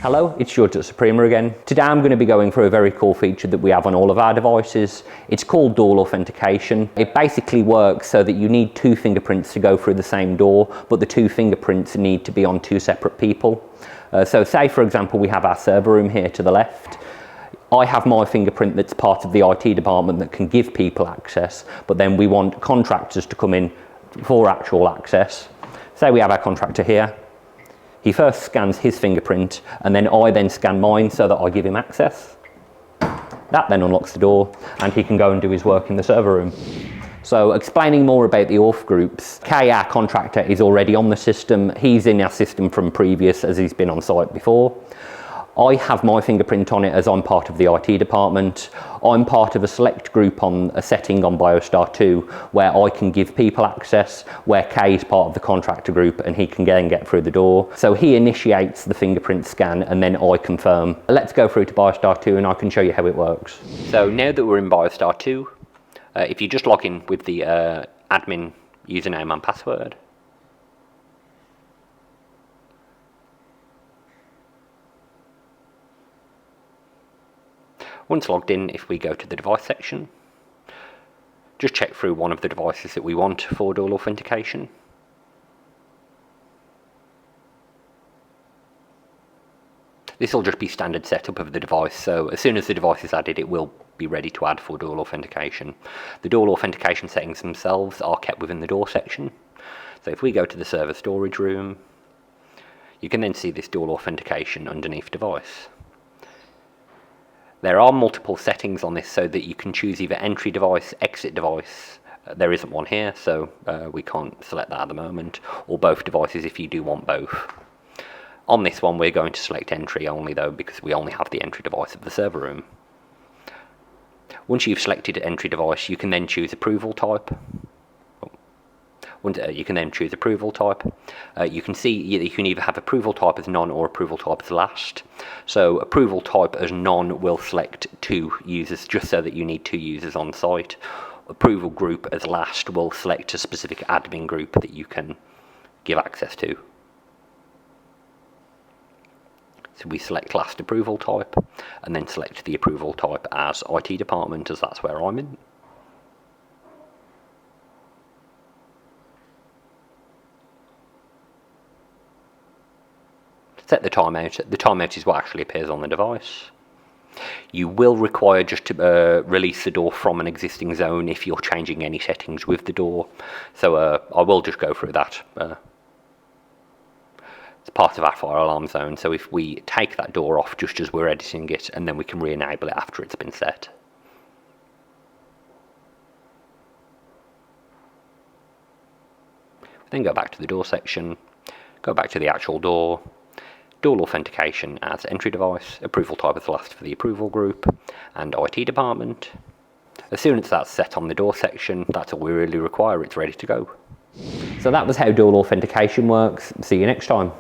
Hello, it's George at Suprema again. Today I'm going to be going through a very cool feature that we have on all of our devices. It's called door authentication. It basically works so that you need two fingerprints to go through the same door, but the two fingerprints need to be on two separate people. So say for example we have our server room here to the left. I have my fingerprint that's part of the IT department that can give people access, but then we want contractors to come in for actual access. Say we have our contractor here. He first scans his fingerprint and then I then scan mine so that I give him access. That then unlocks the door and he can go and do his work in the server room. So explaining more about the auth groups, Kay, our contractor, is already on the system. He's in our system from previous as he's been on site before. I have my fingerprint on it as I'm part of the IT department. I'm part of a select group on a setting on Biostar 2 where I can give people access, where Kay is part of the contractor group and he can then get through the door. So he initiates the fingerprint scan and then I confirm. Let's go through to Biostar 2 and I can show you how it works. So now that we're in Biostar 2, if you just log in with the admin username and password, once logged in, if we go to the device section, just check through one of the devices that we want for door authentication. This will just be standard setup of the device, so as soon as the device is added, it will be ready to add for door authentication. The door authentication settings themselves are kept within the door section. So if we go to the server storage room, you can then see this door authentication underneath device. There are multiple settings on this so that you can choose either entry device, exit device. There isn't one here, so we can't select that at the moment, or both devices if you do want both. On this one, we're going to select entry only though, because we only have the entry device of the server room. Once you've selected entry device, you can then choose approval type. You can then choose approval type. You can see you can either have approval type as none or approval type as last. So approval type as none will select 2 users just so that you need 2 users on site. Approval group as last will select a specific admin group that you can give access to. So we select last approval type and then select the approval type as IT department, as that's where I'm in. Set the timeout. The timeout is what actually appears on the device. You will require just to release the door from an existing zone if you're changing any settings with the door. So I will just go through that. It's part of our fire alarm zone. So if we take that door off just as we're editing it, and then we can re-enable it after it's been set. Then go back to the door section, go back to the actual door. Door authentication as entry device, approval type as last for the approval group, and IT department. As soon as that's set on the door section, that's all we really require, it's ready to go. So that was how door authentication works. See you next time.